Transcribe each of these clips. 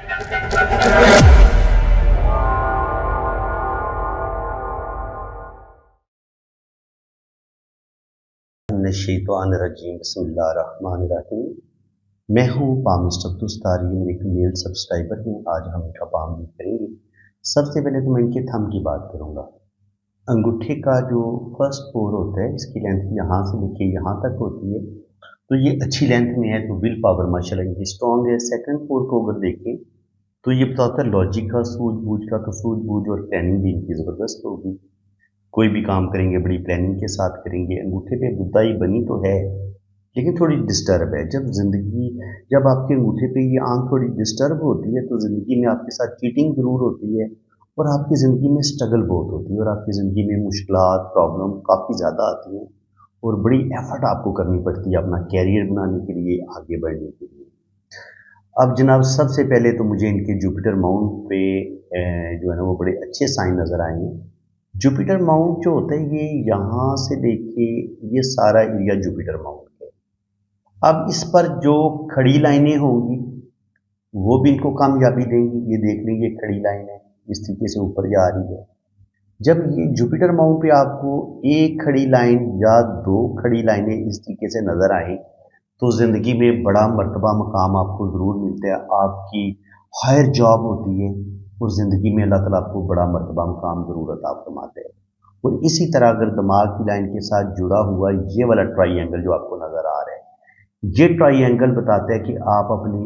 शैतानिर्रजीम बिस्मिल्लाहिर्रहमानिर्रहीम। मैं हूँ पामिस्ट अब्दुस्तारी, मेरे एक मेल सब्सक्राइबर हैं। आज हम इनका पाम रीड करेंगे। सबसे पहले तो मैं इनके थंब की बात करूँगा। अंगूठे का जो फर्स्ट पोर होता है, इसकी लेंथ यहाँ से लेके यहाँ तक होती है, तो ये अच्छी लेंथ में है, तो विल पावर माशाल्लाह इनकी स्ट्रॉन्ग है। सेकंड पोर को अगर देखें तो ये बताता है लॉजिक का, सूझबूझ का, तो सूझबूझ और प्लानिंग भी इनकी ज़बरदस्त होगी। कोई भी काम करेंगे बड़ी प्लानिंग के साथ करेंगे। अंगूठे पे बुदाई बनी तो है, लेकिन थोड़ी डिस्टर्ब है। जब आपके अंगूठे पे ये आंख थोड़ी डिस्टर्ब होती है, तो ज़िंदगी में आपके साथ चीटिंग ज़रूर होती है, और आपकी ज़िंदगी में स्ट्रगल बहुत होती है, और आपकी ज़िंदगी में मुश्किलात, प्रॉब्लम काफ़ी ज़्यादा आती हैं, और बड़ी एफर्ट आपको करनी पड़ती है अपना कैरियर बनाने के लिए, आगे बढ़ने के लिए। अब जनाब, सबसे पहले तो मुझे इनके जुपिटर माउंट पे जो है ना वो बड़े अच्छे साइन नज़र आए हैं। जुपिटर माउंट जो होता है, ये यहाँ से लेके ये सारा एरिया जुपिटर माउंट है। अब इस पर जो खड़ी लाइनें होंगी वो भी इनको कामयाबी देंगी। ये देख लीजिए, खड़ी लाइन है, इस तरीके से ऊपर जा रही है। जब ये जुपिटर माउंट पे आपको एक खड़ी लाइन या दो खड़ी लाइनें इस तरीके से नज़र आए, तो ज़िंदगी में बड़ा मर्तबा मकाम आपको ज़रूर मिलता है। आपकी हायर जॉब होती है, और ज़िंदगी में अल्लाह ताला आपको बड़ा मर्तबा मकाम ज़रूर अता फरमाते हैं। और इसी तरह अगर दिमाग की लाइन के साथ जुड़ा हुआ ये वाला ट्राइंगल जो आपको नज़र आ रहा है, ये ट्राइंगल बताता है कि आप अपनी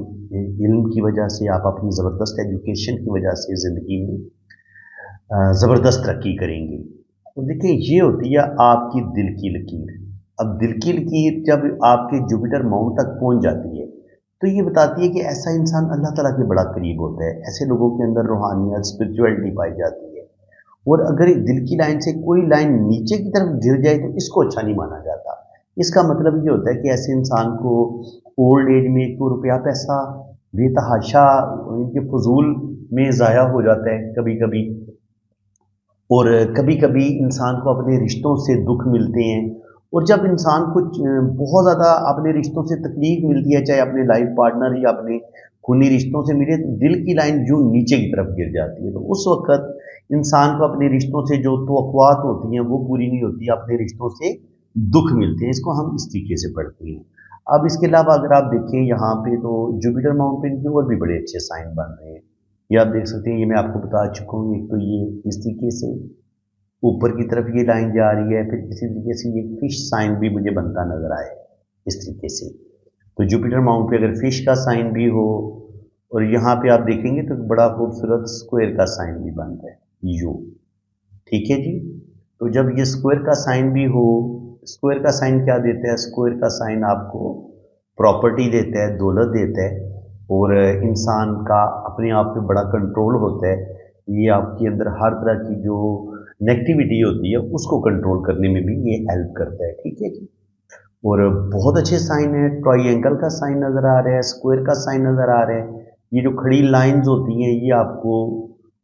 इल्म की वजह से, आप अपनी ज़बरदस्त एजुकेशन की वजह से ज़िंदगी में ज़बरदस्त तरक्की करेंगे। तो देखिए, ये होती है आपकी दिल की लकीर। अब दिल की लकीर जब आपके जुपिटर माउंट तक पहुंच जाती है, तो ये बताती है कि ऐसा इंसान अल्लाह ताला के बड़ा करीब होता है। ऐसे लोगों के अंदर रूहानियत, स्पिरिचुअलिटी पाई जाती है। और अगर दिल की लाइन से कोई लाइन नीचे की तरफ गिर जाए, तो इसको अच्छा नहीं माना जाता। इसका मतलब ये होता है कि ऐसे इंसान को ओल्ड एज में तो रुपया पैसा बेतहाशा इनके फजूल में ज़ाया हो जाता है कभी कभी, और कभी कभी इंसान को अपने रिश्तों से दुख मिलते हैं। और जब इंसान को बहुत ज़्यादा अपने रिश्तों से तकलीफ मिलती है, चाहे अपने लाइफ पार्टनर या अपने खूनी रिश्तों से मिले, तो दिल की लाइन जो नीचे की तरफ गिर जाती है, तो उस वक्त इंसान को अपने रिश्तों से जो तवक्कुआत होती हैं वो पूरी नहीं होती, अपने रिश्तों से दुख मिलते हैं। इसको हम इस तरीके से पढ़ते हैं। अब इसके अलावा अगर आप देखें यहाँ पे, तो जुपिटर माउंटेन के और भी बड़े अच्छे साइन बन रहे हैं। ये आप देख सकते हैं, ये मैं आपको बता चुका हूँ। एक तो ये इस तरीके से ऊपर की तरफ ये लाइन जा रही है, फिर इसी तरीके से ये फिश साइन भी मुझे बनता नजर आए इस तरीके से। तो जुपिटर माउंट पे अगर फिश का साइन भी हो, और यहाँ पे आप देखेंगे तो बड़ा खूबसूरत स्क्वायर का साइन भी बन रहा है, यू। ठीक है जी। तो जब ये स्क्वायर का साइन भी हो, स्क्वायर का साइन क्या देता है? स्क्वायर का साइन आपको प्रॉपर्टी देता है, दौलत देता है, और इंसान का अपने आप पे बड़ा कंट्रोल होता है। ये आपके अंदर हर तरह की जो नेगेटिविटी होती है उसको कंट्रोल करने में भी ये हेल्प करता है। ठीक है जी। और बहुत अच्छे साइन है। ट्राइंगल का साइन नज़र आ रहा है, स्क्वायर का साइन नज़र आ रहा है। ये जो खड़ी लाइंस होती हैं, ये आपको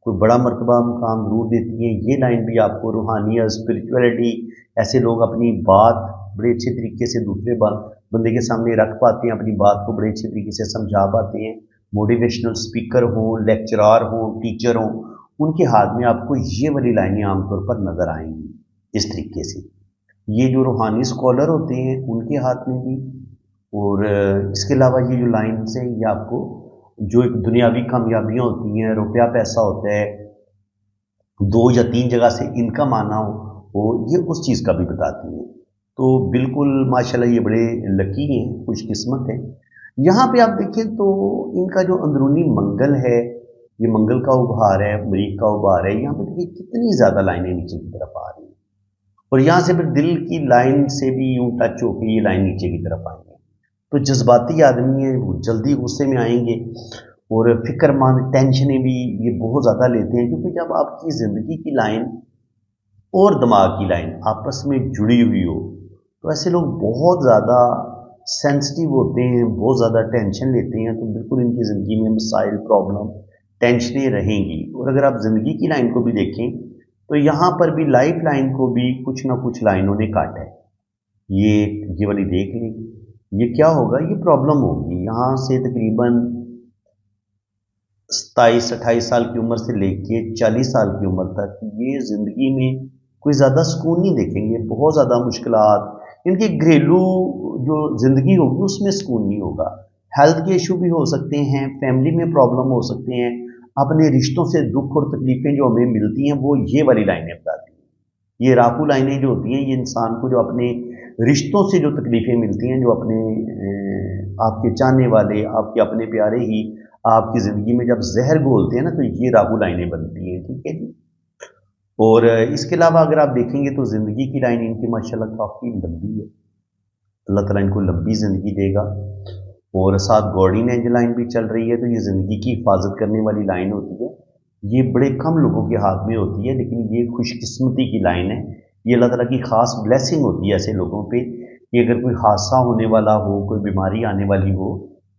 कोई बड़ा मर्तबा मुकाम जरूर देती हैं। ये लाइन भी आपको रूहानियत, स्पिरिचुअलिटी, ऐसे लोग अपनी बात बड़े अच्छे तरीके से दूसरे बंदे के सामने रख पाते हैं, अपनी बात को बड़े अच्छे तरीके से समझा पाते हैं। मोटिवेशनल स्पीकर हों, लेक्चरार हों, टीचर हों, उनके हाथ में आपको ये वाली लाइनें आमतौर पर नज़र आएंगी इस तरीके से। ये जो रूहानी स्कॉलर होते हैं उनके हाथ में भी। और इसके अलावा ये जो लाइन्स हैं, ये आपको जो एक दुनियावी कामयाबियाँ होती हैं, रुपया पैसा होता है, 2 या 3 जगह से इनकम आना हो, ये उस चीज़ का भी बताती हैं। तो बिल्कुल माशाल्लाह ये बड़े लकी हैं, खुशकिस्मत हैं। यहाँ पे आप देखें तो इनका जो अंदरूनी मंगल है, ये मंगल का उभार है, मरीख का उभार है। यहाँ पे देखिए कितनी ज़्यादा लाइनें नीचे की तरफ आ रही हैं, और यहाँ से फिर दिल की लाइन से भी यूं टच होकर ये लाइन नीचे की तरफ आएंगे। तो जज्बाती आदमी है, वो जल्दी गुस्से में आएंगे, और फिक्रमंद, टेंशनें भी ये बहुत ज़्यादा लेते हैं। क्योंकि जब आपकी ज़िंदगी की लाइन और दिमाग की लाइन आपस में जुड़ी हुई हो, तो ऐसे लोग बहुत ज़्यादा सेंसिटिव होते हैं, बहुत ज़्यादा टेंशन लेते हैं। तो बिल्कुल इनकी ज़िंदगी में मसाइल, प्रॉब्लम, टेंशनें रहेंगी। और अगर आप ज़िंदगी की लाइन को भी देखें, तो यहाँ पर भी लाइफ लाइन को भी कुछ ना कुछ लाइनों ने काटा है। ये वाली देख ली, ये क्या होगा? ये प्रॉब्लम होगी। यहाँ से तकरीबन 27-28 साल की उम्र से लेके 40 साल की उम्र तक ये ज़िंदगी में कोई ज़्यादा सुकून नहीं देखेंगे, बहुत ज़्यादा मुश्किलात, इनकी घरेलू जो ज़िंदगी होगी उसमें सुकून नहीं होगा। हेल्थ के इशू भी हो सकते हैं, फैमिली में प्रॉब्लम हो सकते हैं, अपने रिश्तों से दुख और तकलीफ़ें जो हमें मिलती हैं वो ये वाली लाइनें बताती हैं। ये राकू लाइनें जो होती हैं ये इंसान को जो अपने रिश्तों से जो तकलीफ़ें मिलती हैं, जो अपने आपके चाहने वाले, आपके अपने प्यारे ही आपकी ज़िंदगी में जब जहर घोलते हैं ना, तो ये राहु लाइनें बनती हैं, ठीक है जी। और इसके अलावा अगर आप देखेंगे तो ज़िंदगी की लाइन इनकी माशाल्लाह काफ़ी लंबी है। अल्लाह ताला इनको लंबी ज़िंदगी देगा। और साथ गार्डियन एंजल लाइन भी चल रही है, तो ये ज़िंदगी की हिफाजत करने वाली लाइन होती है। ये बड़े कम लोगों के हाथ में होती है, लेकिन ये खुशकिस्मती की लाइन है। ये अल्लाह ताला की ख़ास ब्लेसिंग होती है ऐसे लोगों पे कि अगर कोई हादसा होने वाला हो, कोई बीमारी आने वाली हो,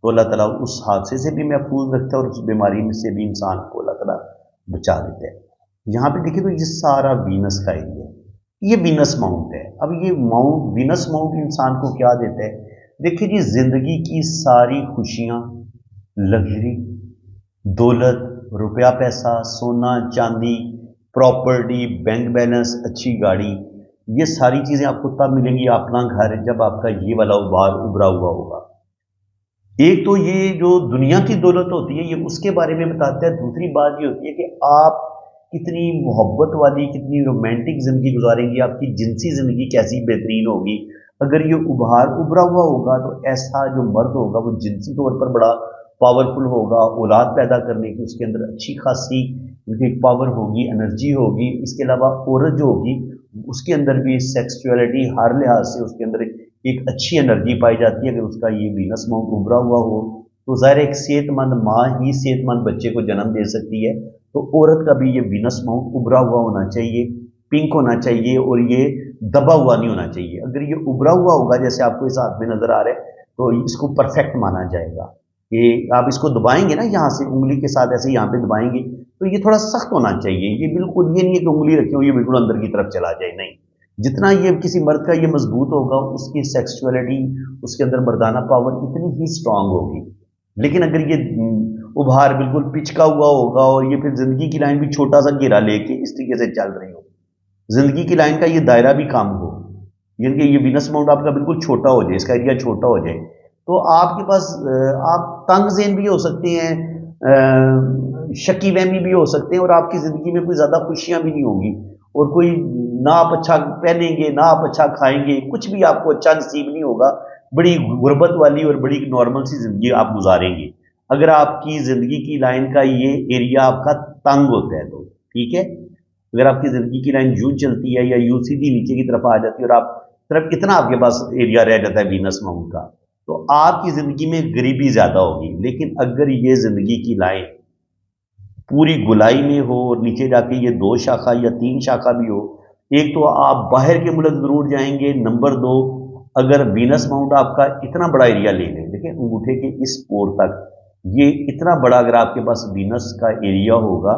तो अल्लाह ताला उस हादसे से भी महफूज रखता है और उस बीमारी से भी इंसान को अल्लाह ताला बचा देता है। यहाँ पे देखिए तो ये सारा वीनस का एरिया है, ये वीनस माउंट है। अब ये माउंट, वीनस माउंट इंसान को क्या देता है? देखिए जी, जिंदगी की सारी खुशियां, लग्जरी, दौलत, रुपया पैसा, सोना चांदी, प्रॉपर्टी, बैंक बैलेंस, अच्छी गाड़ी, ये सारी चीजें आपको तब मिलेंगी, अपना घर, जब आपका ये वाला उबार उभरा हुआ होगा। एक तो ये जो दुनिया की दौलत होती है ये उसके बारे में बताता है। दूसरी बात ये होती है कि आप कितनी मोहब्बत वाली, कितनी रोमांटिक जिंदगी गुजारेंगी, आपकी जिनसी जिंदगी कैसी बेहतरीन होगी। अगर ये उभरा हुआ होगा तो ऐसा जो मर्द होगा वो जिनसी तौर पर बड़ा पावरफुल होगा, औलाद पैदा करने की उसके अंदर अच्छी खासी उनकी पावर होगी, एनर्जी होगी। इसके अलावा औरत जो होगी उसके अंदर भी सेक्सुअलिटी हर लिहाज से उसके अंदर एक अच्छी एनर्जी पाई जाती है। अगर उसका ये वीनस माउंट उभरा हुआ हो तो ज़ाहिर एक सेहतमंद माँ ही सेहतमंद बच्चे को जन्म दे सकती है। तो औरत का भी ये वीनस माउंट उभरा हुआ होना चाहिए, पिंक होना चाहिए और ये दबा हुआ नहीं होना चाहिए। अगर ये उभरा हुआ होगा जैसे आपको इस हाथ में नजर आ रहा है तो इसको परफेक्ट माना जाएगा। ये आप इसको दबाएंगे ना, यहाँ से उंगली के साथ ऐसे यहाँ पे दबाएंगे तो ये थोड़ा सख्त होना चाहिए। ये बिल्कुल ये नहीं है कि उंगली रखी हो ये बिल्कुल अंदर की तरफ चला जाए, नहीं। जितना ये किसी मर्द का ये मजबूत होगा उसकी सेक्सुअलिटी, उसके अंदर मर्दाना पावर इतनी ही स्ट्रांग होगी। लेकिन अगर ये उभार बिल्कुल पिचका हुआ होगा और ये फिर जिंदगी की लाइन भी छोटा सा घेरा लेके इस तरीके से चल रही हो, जिंदगी की लाइन का ये दायरा भी कम हो, यानी कि ये वीनस माउंट आपका बिल्कुल छोटा हो जाए, इसका एरिया छोटा हो जाए, तो आपके पास आप तंग ज़ेन भी हो सकते हैं, शकी वहमी भी हो सकते हैं और आपकी ज़िंदगी में कोई ज़्यादा खुशियां भी नहीं होंगी और कोई ना आप अच्छा पहनेंगे ना आप अच्छा खाएंगे, कुछ भी आपको अच्छा नसीब नहीं होगा। बड़ी गुर्बत वाली और बड़ी नॉर्मल सी ज़िंदगी आप गुजारेंगे अगर आपकी ज़िंदगी की लाइन का ये एरिया आपका तंग होता है तो, ठीक है। अगर आपकी ज़िंदगी की लाइन यूं चलती है या यूं सीधी नीचे की तरफ आ जाती है और आप तरफ इतना आपके पास एरिया रह जाता है वीनस माउंट का, तो आपकी ज़िंदगी में गरीबी ज़्यादा होगी। लेकिन अगर ये ज़िंदगी की लाइन पूरी गुलाई में हो और नीचे जाके ये 2 शाखा या 3 शाखा भी हो, एक तो आप बाहर के मुल्क जरूर जाएंगे, नंबर 2 अगर वीनस माउंट आपका इतना बड़ा एरिया ले लें, देखिए अंगूठे के इस पोर तक ये इतना बड़ा अगर आपके पास वीनस का एरिया होगा,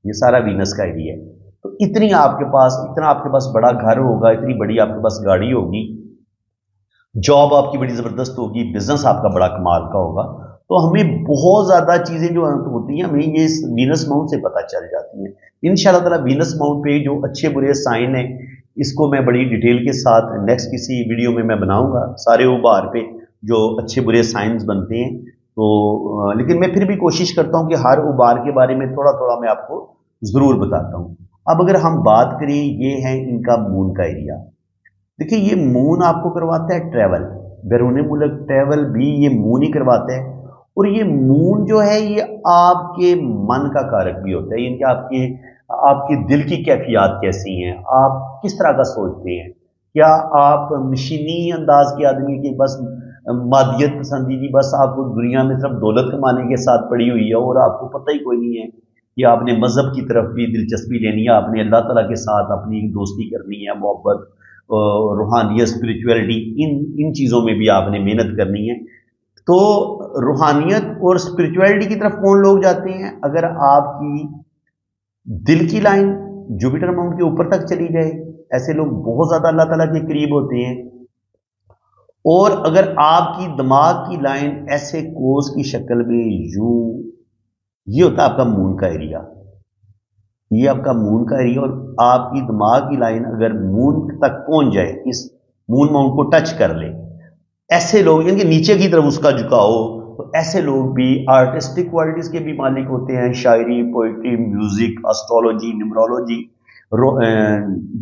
ये सारा वीनस का एरिया है, तो इतना आपके पास बड़ा घर होगा, इतनी बड़ी आपके पास गाड़ी होगी, जॉब आपकी बड़ी ज़बरदस्त होगी, बिजनेस आपका बड़ा कमाल का होगा। तो हमें बहुत ज़्यादा चीज़ें जो होती हैं हमें ये वीनस माउंट से पता चल जाती हैं। इंशाल्लाह ताला वीनस माउंट पे जो अच्छे बुरे साइन हैं इसको मैं बड़ी डिटेल के साथ नेक्स्ट किसी वीडियो में मैं बनाऊंगा, सारे उभार पे जो अच्छे बुरे साइंस बनते हैं। तो लेकिन मैं फिर भी कोशिश करता हूँ कि हर उभार के बारे में थोड़ा थोड़ा मैं आपको ज़रूर बताता हूँ। अब अगर हम बात करें, ये है इनका मून का एरिया। देखिए ये मून आपको करवाता है ट्रैवल, बैरून मुल्क ट्रैवल भी ये मून ही करवाता है। और ये मून जो है ये आपके मन का कारक भी होता है, यानी कि आपके दिल की कैफियत कैसी हैं, आप किस तरह का सोचते हैं। क्या आप मशीनी अंदाज के आदमी के बस मादियत पसंदीदी, बस आपको दुनिया में सिर्फ दौलत कमाने के साथ पड़ी हुई है और आपको पता ही कोई नहीं है कि आपने मजहब की तरफ भी दिलचस्पी लेनी है, आपने अल्लाह ताला के साथ अपनी दोस्ती करनी है, मोहब्बत, रूहानियत, स्पिरिचुअलिटी, इन चीज़ों में भी आपने मेहनत करनी है। तो रूहानियत और स्पिरिचुअलिटी की तरफ कौन लोग जाते हैं? अगर आपकी दिल की लाइन जुपिटर माउंट के ऊपर तक चली जाए, ऐसे लोग बहुत ज़्यादा अल्लाह ताला के करीब होते हैं। और अगर आपकी दिमाग की लाइन ऐसे कोस की शक्ल में यूं ये होता है आपका मून का एरिया, ये आपका मून का एरिया। और आपकी दिमाग की लाइन अगर मून तक पहुंच जाए, इस मून माउंट को टच कर ले, ऐसे लोग यानी कि नीचे की तरफ उसका झुकाव हो, तो ऐसे लोग भी आर्टिस्टिक क्वालिटीज के भी मालिक होते हैं। शायरी, पोइट्री, म्यूजिक, एस्ट्रोलॉजी, न्यूमरोलॉजी,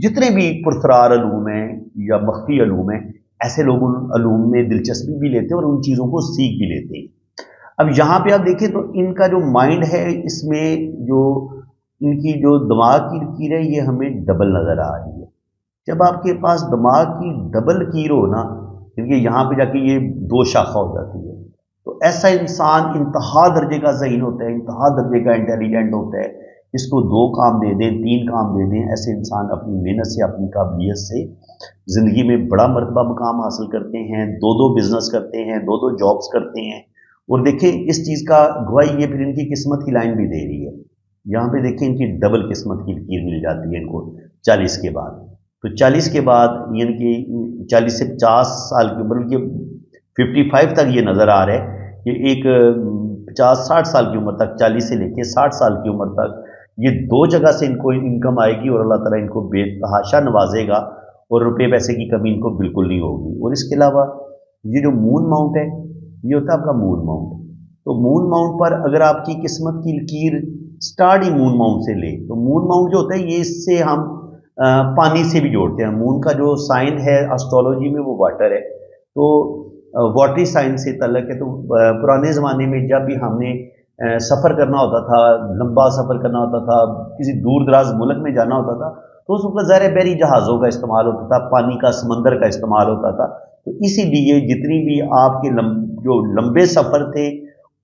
जितने भी पुरस्कार अलूम हैं या मख्फी अलूम हैं, ऐसे लोग उन अलूम में दिलचस्पी भी लेते हैं और उन चीज़ों को सीख भी लेते हैं। अब यहाँ पे आप देखें तो इनका जो माइंड है, इसमें जो इनकी जो दिमाग की लकीर है, ये हमें डबल नज़र आ रही है। जब आपके पास दिमाग की डबल लकीर हो ना, क्योंकि यहाँ पे जाके ये दो शाखा हो जाती है, तो ऐसा इंसान इंतहा दर्जे का ज़हीन होता है, इंतहा दर्जे का इंटेलिजेंट होता है। इसको दो काम दे दें, तीन काम दे दें, ऐसे इंसान अपनी मेहनत से, अपनी काबिलियत से ज़िंदगी में बड़ा मर्तबा मुकाम हासिल करते हैं, दो दो बिजनेस करते हैं, दो दो जॉब्स करते हैं। और देखें इस चीज़ का गवाही ये फिर इनकी किस्मत की लाइन भी दे रही है। यहाँ पे देखें इनकी डबल किस्मत की लकीर मिल जाती है इनको 40 के बाद। तो 40 के बाद यानी कि 40 से 50 साल की उम्र के 55 तक ये नज़र आ रहा है कि एक 50-60 साल की उम्र तक, 40 से लेके 60 साल की उम्र तक ये दो जगह से इनको इनकम आएगी और अल्लाह ताला इनको बेतहाशा नवाजेगा और रुपए पैसे की कमी इनको बिल्कुल नहीं होगी। और इसके अलावा ये जो मून माउंट है, ये होता है आपका मून माउंट। तो मून माउंट पर अगर आपकी किस्मत की लकीर स्टार्ट ही मून माउंट से ले, तो मून माउंट जो होता है ये इससे हम पानी से भी जोड़ते हैं। मून का जो साइन है एस्ट्रोलॉजी में वो वाटर है, तो वाटरी साइन से तल्लक है। तो पुराने ज़माने में जब भी हमने सफ़र करना होता था, लंबा सफ़र करना होता था, किसी दूर दराज मुल्क में जाना होता था, तो उस वक्त ज़ाहिर बहरी जहाज़ों का इस्तेमाल होता था, पानी का, समंदर का इस्तेमाल होता था। तो इसीलिए जितनी भी आपके जो लंबे सफ़र थे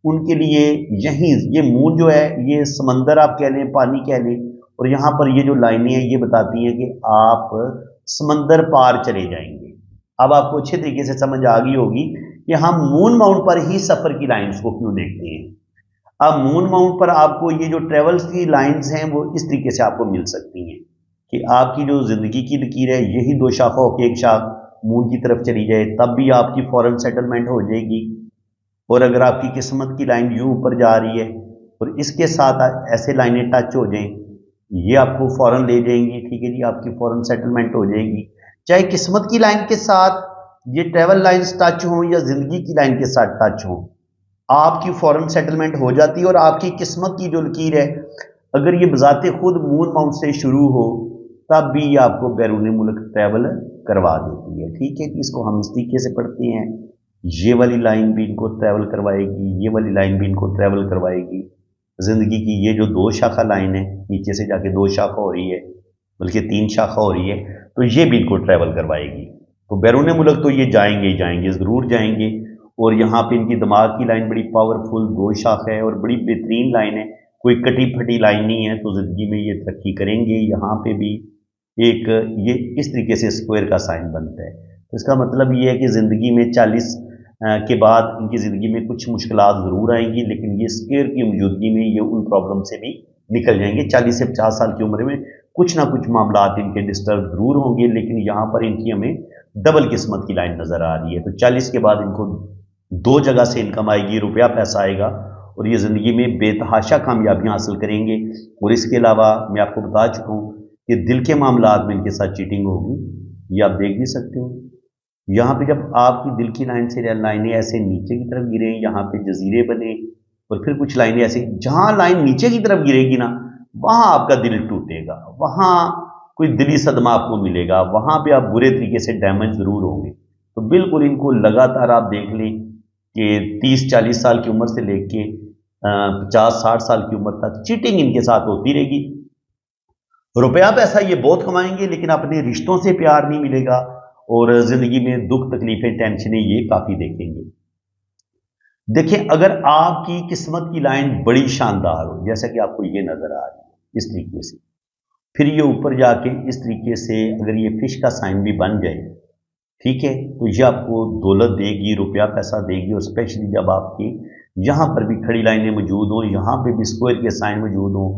उनके लिए यहीं ये मून जो है, ये समंदर आप कह लें, पानी कह लें, और यहाँ पर ये जो लाइनें हैं ये बताती हैं कि आप समंदर पार चले जाएंगे। अब आपको अच्छे तरीके से समझ आ गई होगी कि हम मून माउंट पर ही सफ़र की लाइन्स को क्यों देखते हैं। अब मून माउंट पर आपको ये जो ट्रेवल्स की लाइंस हैं वो इस तरीके से आपको मिल सकती हैं कि आपकी जो ज़िंदगी की लकीर है, यही दो शाखा होकर एक शाख मून की तरफ चली जाए, तब भी आपकी फॉरेन सेटलमेंट हो जाएगी। और अगर आपकी किस्मत की लाइन यूं ऊपर जा रही है और इसके साथ ऐसे लाइनें टच हो जाएं, ये आपको फॉरेन ले जाएंगी। ठीक है जी, आपकी फॉरेन सेटलमेंट हो जाएगी। चाहे किस्मत की लाइन के साथ ये ट्रेवल लाइन्स टच हों या ज़िंदगी की लाइन के साथ टच हों, आपकी फॉरेन सेटलमेंट हो जाती है। और आपकी किस्मत की जो लकीर है, अगर ये बजाते खुद मून माउंट से शुरू हो, तब भी ये आपको बैरून मुल्क ट्रैवल करवा देती है। ठीक है, इसको हम इस तरीके से पढ़ते हैं, ये वाली लाइन भी इनको ट्रैवल करवाएगी, ये वाली लाइन भी इनको ट्रैवल करवाएगी। ज़िंदगी की ये जो दो शाखा लाइन है, नीचे से जाके दो शाखा हो रही है, बल्कि 3 शाखा हो रही है, तो ये भी इनको ट्रैवल करवाएगी। तो बैरून मुल्क तो ये जाएंगे ही जाएंगे, ज़रूर जाएंगे। और यहाँ पे इनकी दिमाग की लाइन बड़ी पावरफुल दो शाखा है और बड़ी बेहतरीन लाइन है, कोई कटी फटी लाइन नहीं है। तो ज़िंदगी में ये तरक्की करेंगे। यहाँ पे भी एक ये इस तरीके से स्क्वायर का साइन बनता है। तो इसका मतलब ये है कि ज़िंदगी में 40 के बाद इनकी ज़िंदगी में कुछ मुश्किलात ज़रूर आएंगी, लेकिन ये स्क्वायर की मौजूदगी में ये उन प्रॉब्लम से भी निकल जाएंगे। 40 से 50 साल की उम्र में कुछ ना कुछ मामला इनके डिस्टर्ब ज़रूर होंगे, लेकिन यहाँ पर इनकी हमें डबल किस्मत की लाइन नज़र आ रही है। तो 40 के बाद इनको दो जगह से इनकम आएगी, रुपया पैसा आएगा और ये ज़िंदगी में बेतहाशा कामयाबियाँ हासिल करेंगे। और इसके अलावा मैं आपको बता चुका हूँ कि दिल के मामलात में इनके साथ चीटिंग होगी, ये आप देख भी सकते हो। यहाँ पे जब आपकी दिल की लाइन से लाइनें ऐसे नीचे की तरफ गिरे, यहाँ पे जजीरे बने, और फिर कुछ लाइनें ऐसे, जहाँ लाइन नीचे की तरफ गिरेगी ना, वहाँ आपका दिल टूटेगा, वहाँ कोई दिली सदमा आपको मिलेगा, वहाँ पे आप बुरे तरीके से डैमेज ज़रूर होंगे। तो बिल्कुल इनको लगातार आप देख लें कि 30-40 साल की उम्र से लेके 50-60 साल की उम्र तक चीटिंग इनके साथ होती रहेगी। रुपया पैसा ये बहुत कमाएंगे, लेकिन अपने रिश्तों से प्यार नहीं मिलेगा और ज़िंदगी में दुख तकलीफें टेंशनें ये काफ़ी देखेंगे। देखिए, अगर आपकी किस्मत की लाइन बड़ी शानदार हो, जैसा कि आपको ये नज़र आ रही है इस तरीके से, फिर ये ऊपर जाके इस तरीके से अगर ये फिश का साइन भी बन जाए, ठीक है, तो ये आपको दौलत देगी, रुपया पैसा देगी। और स्पेशली जब आपकी यहाँ पर भी खड़ी लाइनें मौजूद हों, यहाँ पे भी स्क्वायर के साइन मौजूद हों,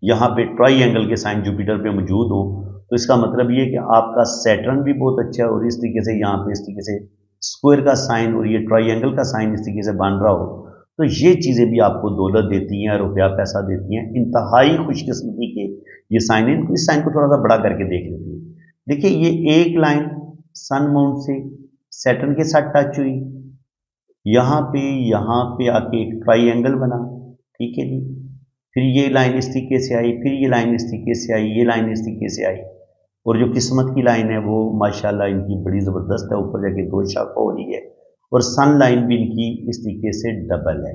यहाँ पे ट्राइंगल के साइन जुपिटर पे मौजूद हो, तो इसका मतलब ये कि आपका सैटर्न भी बहुत अच्छा है। और इस तरीके से यहाँ पे इस तरीके से स्क्वायर का साइन और ये ट्राइंगल का साइन इस तरीके से बन रहा हो, तो ये चीज़ें भी आपको दौलत देती हैं, रुपया पैसा देती हैं। इंतहाई खुशकिस्मती के ये साइन है। इस साइन को थोड़ा सा बड़ा करके देख लेते हैं। देखिए ये एक लाइन सन माउंट से सैटर्न के साथ टच हुई, यहाँ पे आके एक ट्राइंगल बना, ठीक है जी। फिर ये लाइन इस तरीके से आई, फिर ये लाइन इस तरीके से आई, ये लाइन इस तरीके से आई, और जो किस्मत की लाइन है वो माशाल्लाह इनकी बड़ी ज़बरदस्त है, ऊपर जाके दो शाखा हो रही है, और सन लाइन भी इनकी इस तरीके से डबल है,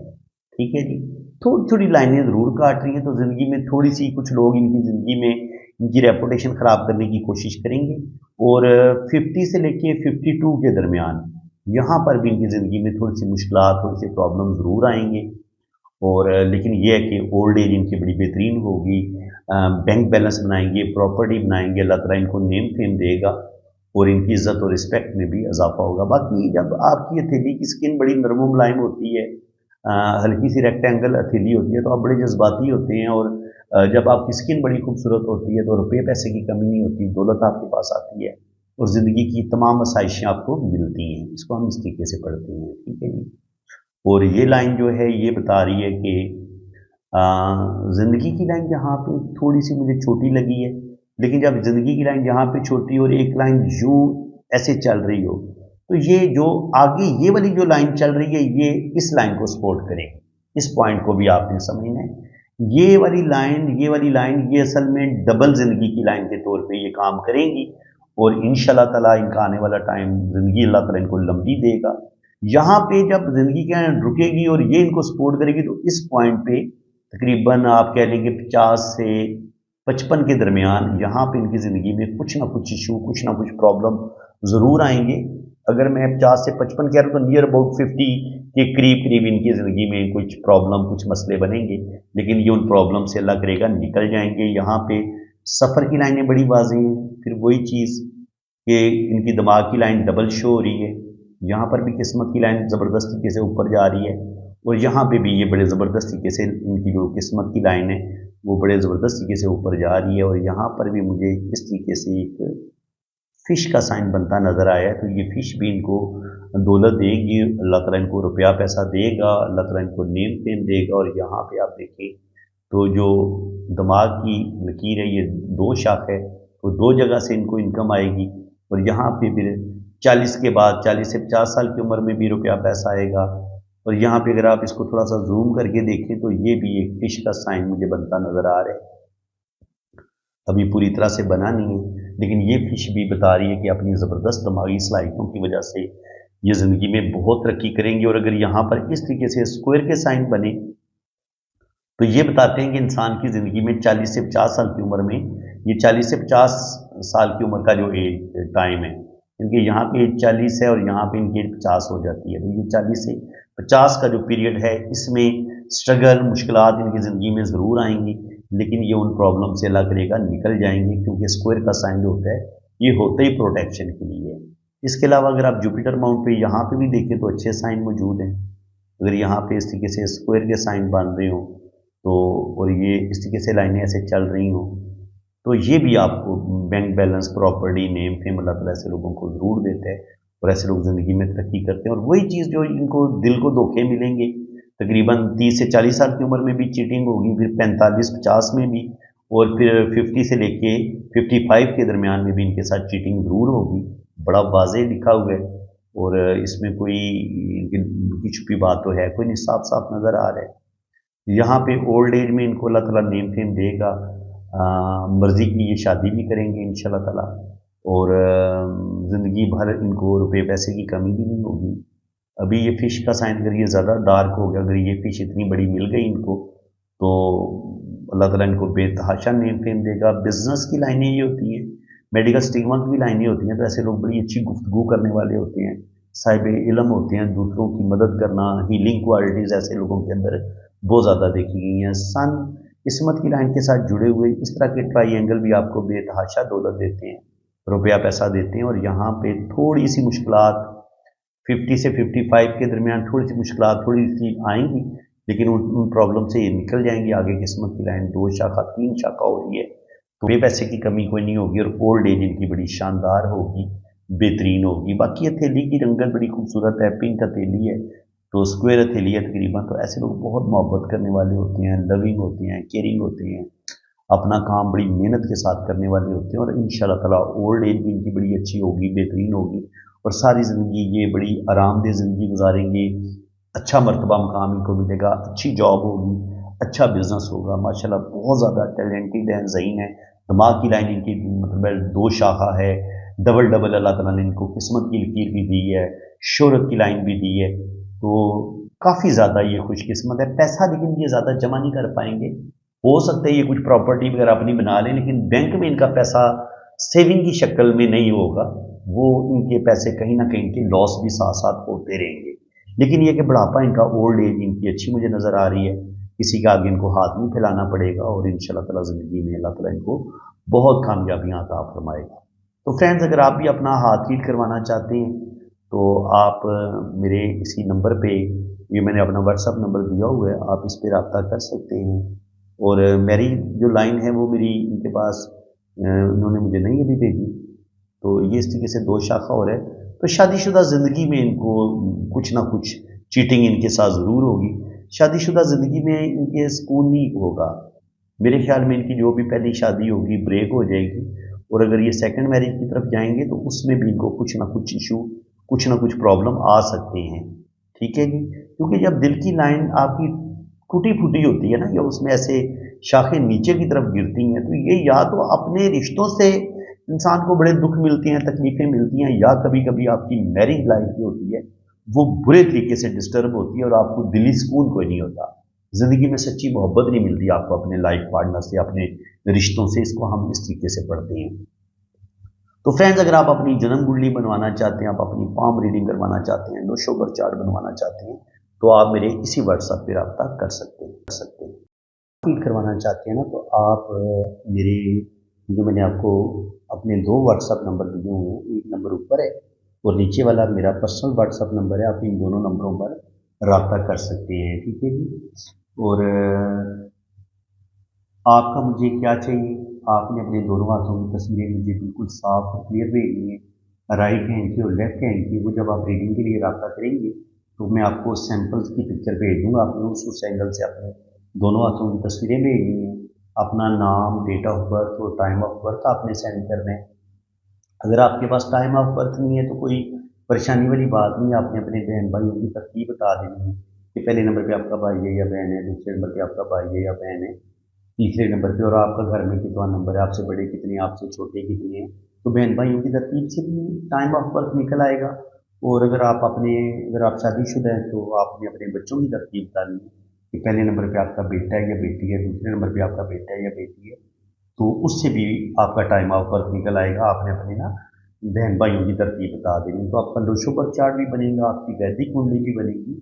ठीक है जी। थोड़ी थोड़ी लाइनें ज़रूर काट रही हैं, तो ज़िंदगी में थोड़ी सी कुछ लोग इनकी ज़िंदगी में इनकी रेपुटेशन ख़राब करने की कोशिश करेंगे, और 50 से लेके 52 के दरमियान यहाँ पर भी इनकी ज़िंदगी में थोड़ी सी मुश्किलात, थोड़ी सी प्रॉब्लम ज़रूर आएंगे। और लेकिन ये है कि ओल्ड एज इनकी बड़ी बेहतरीन होगी, बैंक बैलेंस बनाएंगे, प्रॉपर्टी बनाएंगे, अल्लाह ताला इनको नेम फेम देगा, और इनकी इज्जत और रिस्पेक्ट में भी इजाफा होगा। बाकी जब आपकी हथेली की स्किन बड़ी नरम मुलायम होती है, हल्की सी रेक्टेंगल हथेली होती है, तो आप बड़े जज्बाती होते हैं, और जब आपकी स्किन बड़ी खूबसूरत होती है तो रुपये पैसे की कमी नहीं होती, दौलत आपके पास आती है, और ज़िंदगी की तमाम आसाइशें आपको मिलती हैं। इसको हम इस तरीके से पढ़ते हैं, ठीक है जी। और ये लाइन जो है ये बता रही है कि ज़िंदगी की लाइन यहाँ पे थोड़ी सी मुझे छोटी लगी है, लेकिन जब ज़िंदगी की लाइन यहाँ पे छोटी और एक लाइन यूँ ऐसे चल रही हो, तो ये जो आगे ये वाली जो लाइन चल रही है ये इस लाइन को सपोर्ट करेगी। इस पॉइंट को भी आपने समझना है। ये वाली लाइन ये असल में डबल ज़िंदगी की लाइन के तौर पे ये काम करेंगी, और इंशाल्लाह ताला इनका आने वाला टाइम ज़िंदगी अल्लाह ताला इनको लंबी देगा। यहाँ पे जब ज़िंदगी क्या रुकेगी और ये इनको सपोर्ट करेगी, तो इस पॉइंट पे तकरीबन आप कह लेंगे 50 से 55 के दरमियान यहाँ पे इनकी ज़िंदगी में कुछ ना कुछ इशू, कुछ ना कुछ प्रॉब्लम ज़रूर आएंगे। अगर मैं 50 से 55 कह रहा हूँ तो नियर अबाउट 50 के करीब करीब इनकी ज़िंदगी में कुछ प्रॉब्लम, कुछ मसले बनेंगे, लेकिन ये उन प्रॉब्लम से अल्लाह करेगा निकल जाएंगे। यहाँ पे सफ़र की लाइनें बड़ी वाज़ेह हैं। फिर वही चीज़ कि इनकी दिमाग की लाइन डबल शो हो रही है, यहाँ पर भी किस्मत की लाइन ज़बरदस्त तरीके से ऊपर जा रही है, और यहाँ पे भी ये बड़े ज़बरदस्त तरीके से इनकी जो किस्मत की लाइन है वो बड़े ज़बरदस्त तरीके से ऊपर जा रही है। और यहाँ पर भी मुझे इस तरीके से एक फ़िश का साइन बनता नज़र आया है, तो ये फ़िश भी इनको दौलत देगी, अल्लाह ताला इनको रुपया पैसा देगा, अल्लाह ताला इनको नेम फेम देगा। और यहाँ पे आप देखिए तो जो दिमाग की लकीर है ये दो शाख है, तो दो जगह से इनको इनकम आएगी, और यहाँ पे फिर 40 के बाद 40 से 50 साल की उम्र में भी रुपया पैसा आएगा। और यहाँ पे अगर आप इसको थोड़ा सा जूम करके देखें तो ये भी एक फ़िश का साइन मुझे बनता नज़र आ रहा है। अभी पूरी तरह से बना नहीं है, लेकिन ये फ़िश भी बता रही है कि अपनी ज़बरदस्त दिमागी सलाहियतों की वजह से ये ज़िंदगी में बहुत तरक्की करेंगी। और अगर यहाँ पर इस तरीके से स्क्वायर के साइन बने तो ये बताते हैं कि इंसान की ज़िंदगी में 40 से 50 साल की उम्र में, ये 40 से 50 साल की उम्र का जो एज टाइम है, इनके यहाँ पे 40 है और यहाँ पे इनकी 50 हो जाती है, तो ये 40 से 50 का जो पीरियड है इसमें स्ट्रगल, मुश्किलात इनकी ज़िंदगी में ज़रूर आएंगी, लेकिन ये उन प्रॉब्लम से अल्लाह करेगा निकल जाएंगे, क्योंकि स्क्वायर का साइन जो होता है ये होता ही प्रोटेक्शन के लिए है। इसके अलावा अगर आप जुपिटर माउंट पे यहाँ पे भी देखें तो अच्छे साइन मौजूद हैं। अगर यहाँ पे इस तरीके से स्क्वायर के साइन बन रहे हो तो, और ये इस तरीके से लाइनें ऐसे चल रही हो, तो ये भी आपको bank balance, property, name fame Allah ताला ऐसे लोगों को ज़रूर देता है, और ऐसे लोग ज़िंदगी में तरक्की करते हैं। और वही चीज़ जो इनको दिल को धोखे मिलेंगे, तकरीबन 30 से 40 साल की उम्र में भी चीटिंग होगी, फिर 45-50 में भी, और फिर 50 से लेके 55 के दरमियान में भी इनके साथ चीटिंग ज़रूर होगी। बड़ा वाज़ेह लिखा हुआ है, और इसमें कोई लुकी छुपी बात तो है कोई नहीं, साफ साफ नज़र आ रहा है। यहाँ पे ओल्ड एज में इनको अल्लाह ताला नेम फेम देगा, मर्ज़ी की ये शादी भी करेंगे इंशाल्लाह ताला, और ज़िंदगी भर इनको रुपए पैसे की कमी भी नहीं होगी। अभी ये फ़िश का साइन अगर ये ज़्यादा डार्क हो गया, अगर ये फ़िश इतनी बड़ी मिल गई इनको, तो अल्लाह ताला इनको बेतहाशा नेम फेम देगा। बिज़नेस की लाइनें ये होती हैं, मेडिकल स्टिग्मा की भी लाइनें होती हैं, तो ऐसे लोग बड़ी अच्छी गुफ्तगू करने वाले होते हैं, साहिब इल्म होते हैं, दूसरों की मदद करना, हीलिंग क्वालिटीज़ ऐसे लोगों के अंदर बहुत ज़्यादा देखी गई हैं। सन किस्मत की लाइन के साथ जुड़े हुए इस तरह के ट्राइंगल भी आपको बेतहाशा दौलत देते हैं, रुपया पैसा देते हैं। और यहाँ पे थोड़ी सी मुश्किलात 50 से 55 के दरमियान थोड़ी सी मुश्किलात थोड़ी सी आएंगी, लेकिन उन प्रॉब्लम से ये निकल जाएंगे। आगे किस्मत की लाइन 2 शाखा 3 शाखा हो रही है, तो बे पैसे की कमी कोई नहीं होगी, और ओल्ड एज इनकी बड़ी शानदार होगी, बेहतरीन होगी। बाकी हथेली की रंगत बड़ी खूबसूरत है, पिंक हथेली है, तो स्क्वायर हथेली है तकरीबन। तो ऐसे लोग बहुत मोहब्बत करने वाले होते हैं, लविंग होते हैं, केयरिंग होते हैं, अपना काम बड़ी मेहनत के साथ करने वाले होते हैं, और इंशाल्लाह ताला ओल्ड एज भी इनकी बड़ी अच्छी होगी, बेहतरीन होगी, और सारी ज़िंदगी ये बड़ी आरामदेह ज़िंदगी गुजारेंगे। अच्छा मर्तबा मकाम इनको मिलेगा, अच्छी जॉब होगी, अच्छा बिजनेस होगा। माशाल्लाह बहुत ज़्यादा टैलेंटेड हैं, ज़हीन है, दिमाग की लाइन इनकी मतलब दो शाखा है, डबल डबल अल्लाह ताला ने इनको किस्मत की लकीर भी दी है, शोहरत की लाइन भी दी है। तो काफ़ी ज़्यादा ये खुशकिस्मत है। पैसा लेकिन ये ज़्यादा जमा नहीं कर पाएंगे। हो सकता है ये कुछ प्रॉपर्टी वगैरह अपनी बना लें, लेकिन बैंक में इनका पैसा सेविंग की शक्ल में नहीं होगा। वो इनके पैसे कहीं ना कहीं के लॉस भी साथ साथ होते रहेंगे। लेकिन ये कि बुढ़ापा इनका, ओल्ड एज इनकी अच्छी मुझे नज़र आ रही है। किसी के आगे इनको हाथ नहीं फैलाना पड़ेगा, और इंशाल्लाह ताला ज़िंदगी में अल्लाह ताला इनको बहुत कामयाबियाँ अता फरमाएगा। तो फ्रेंड्स, अगर आप भी अपना हाथ रीड करवाना चाहते हैं तो आप मेरे इसी नंबर पे, ये मैंने अपना व्हाट्सअप नंबर दिया हुआ है, आप इस पर रब्ता कर सकते हैं। और मेरी जो लाइन है वो मेरी इनके पास उन्होंने मुझे नहीं अभी भेजी, तो ये इस तरीके से दो शाखा हो रहा है। तो शादीशुदा ज़िंदगी में इनको कुछ ना कुछ चीटिंग इनके साथ ज़रूर होगी। शादीशुदा ज़िंदगी में इनके सुकून नहीं होगा। मेरे ख्याल में इनकी जो भी पहली शादी होगी ब्रेक हो जाएगी, और अगर ये सेकंड मैरिज की तरफ जाएंगे तो उसमें भी इनको कुछ ना कुछ इशू, कुछ ना कुछ प्रॉब्लम आ सकते हैं। ठीक है जी, क्योंकि जब दिल की लाइन आपकी टूटी फूटी होती है ना, या उसमें ऐसे शाखें नीचे की तरफ गिरती हैं, तो ये या तो अपने रिश्तों से इंसान को बड़े दुख मिलते हैं, तकलीफें मिलती हैं, या कभी कभी आपकी मैरिज लाइफ जो होती है वो बुरे तरीके से डिस्टर्ब होती है, और आपको दिली सुकून कोई नहीं होता। ज़िंदगी में सच्ची मोहब्बत नहीं मिलती आपको अपने लाइफ पार्टनर से, अपने रिश्तों से। इसको हम इस तरीके से पढ़ते हैं। तो फ्रेंड्स, अगर आप अपनी जन्म कुंडली बनवाना चाहते हैं, आप अपनी पाम रीडिंग करवाना चाहते हैं, नो शो बर्थ चार्ट बनवाना चाहते हैं, तो आप मेरे इसी व्हाट्सएप पे रब्ता कर सकते हैं। फीड करवाना चाहते हैं ना, तो आप मेरे जो मैंने आपको अपने दो व्हाट्सएप नंबर दिए हुए हैं, एक नंबर ऊपर है और नीचे वाला मेरा पर्सनल व्हाट्सएप नंबर है, आप इन दोनों नंबरों पर रब्ता कर सकते हैं। ठीक है जी। और आपका मुझे क्या चाहिए, आपने अपने दोनों हाथों की तस्वीरें मुझे बिल्कुल साफ और क्लियर भेजनी है, राइट हैंड की और लेफ्ट हैंड की। वो जब आप रीडिंग के लिए रब्ता करेंगे तो मैं आपको सैंपल्स की पिक्चर भेज दूँगा, आपने उस एंगल से अपने दोनों हाथों की तस्वीरें भेजनी है। अपना नाम, डेट ऑफ बर्थ और टाइम ऑफ बर्थ आपने सेंड करना है। अगर आपके पास टाइम ऑफ बर्थ नहीं है तो कोई परेशानी वाली बात नहीं है, आपने अपने बहन भाइयों की तरतीब बता देनी है कि पहले नंबर पे आपका भाई है या बहन है, दूसरे नंबर पे आपका भाई है या बहन है, तीसरे नंबर पे, और आपका घर में कितना नंबर है, आपसे बड़े कितने हैं, आपसे छोटे कितने हैं। तो बहन भाइयों की तरतीब से भी टाइम ऑफ बर्थ निकल आएगा। और अगर आप शादीशुदा हैं तो आपने अपने बच्चों की तरतीब बतानी है कि पहले नंबर पे आपका बेटा है या बेटी है, दूसरे नंबर पे आपका बेटा है या बेटी है। तो उससे भी आपका टाइम ऑफ बर्थ निकल आएगा। आपने अपने ना बहन भाइयों की तरतीब बता देनी, तो आपका लोशो पर चार्ट भी बनेगा, आपकी वैदिक कुंडली भी बनेगी,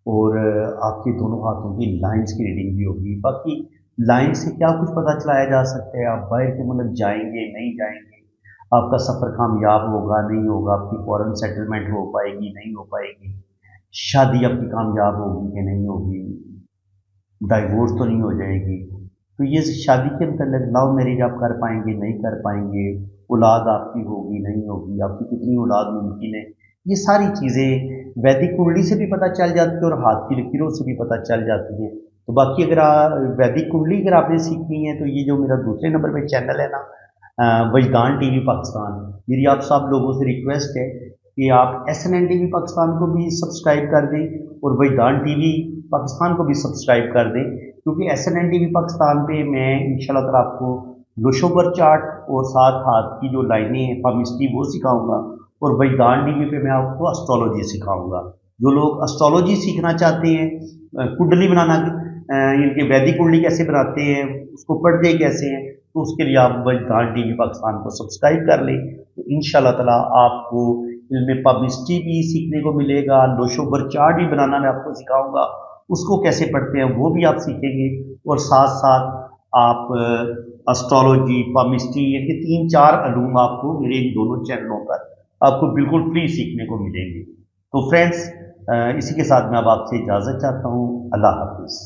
और आपके दोनों हाथों की लाइंस की रीडिंग भी होगी। बाकी लाइन से क्या कुछ पता चलाया जा सकता है, आप बाहर के मुल्क जाएंगे नहीं जाएंगे, आपका सफ़र कामयाब होगा नहीं होगा, आपकी फॉरेन सेटलमेंट हो पाएगी नहीं हो पाएगी, शादी आपकी कामयाब होगी कि नहीं होगी, डाइवोर्स तो नहीं हो जाएगी। तो ये शादी के मतलब लव मैरिज आप कर पाएंगे नहीं कर पाएंगे, औलाद आपकी होगी नहीं होगी, आपकी कितनी औलाद मुमकिन है, ये सारी चीज़ें वैदिक कुंडली से भी पता चल जाती है और हाथ की लकीरों से भी पता चल जाती हैं। तो बाकी अगर वैदिक कुंडली अगर आपने सीखनी है तो ये जो मेरा दूसरे नंबर पे चैनल है ना, वजदान टीवी पाकिस्तान, मेरी आप सब लोगों से रिक्वेस्ट है कि आप SNN टीवी पाकिस्तान को भी सब्सक्राइब कर दें और वजदान टीवी पाकिस्तान को भी सब्सक्राइब कर दें, क्योंकि SNN टीवी पाकिस्तान पे मैं इंशाल्लाह ताला आपको लोशोबर चार्ट और साथ हाथ की जो लाइनें हैं पामिस्ट्री वो सिखाऊंगा, और वजदान टीवी पे मैं आपको एस्ट्रोलॉजी सिखाऊंगा। जो लोग एस्ट्रोलॉजी सीखना चाहते हैं, कुंडली बनाना, इनके वैदिक कुंडली कैसे बनाते हैं, उसको पढ़ते कैसे हैं, तो उसके लिए आप वजदान टीवी पाकिस्तान को सब्सक्राइब कर लें। तो इंशाल्लाह ताला आपको इल्म पामिस्ट्री भी सीखने को मिलेगा, लोशोबर चार्ट भी बनाना मैं आपको सिखाऊंगा, उसको कैसे पढ़ते हैं वो भी आप सीखेंगे, और साथ साथ आप एस्ट्रोलॉजी, पामिस्ट्री, ये 3-4 अलूम आपको मेरे इन दोनों चैनलों पर आपको बिल्कुल फ्री सीखने को मिलेंगे। तो फ्रेंड्स, इसी के साथ मैं अब आपसे इजाज़त चाहता हूँ। अल्लाह हाफिज़।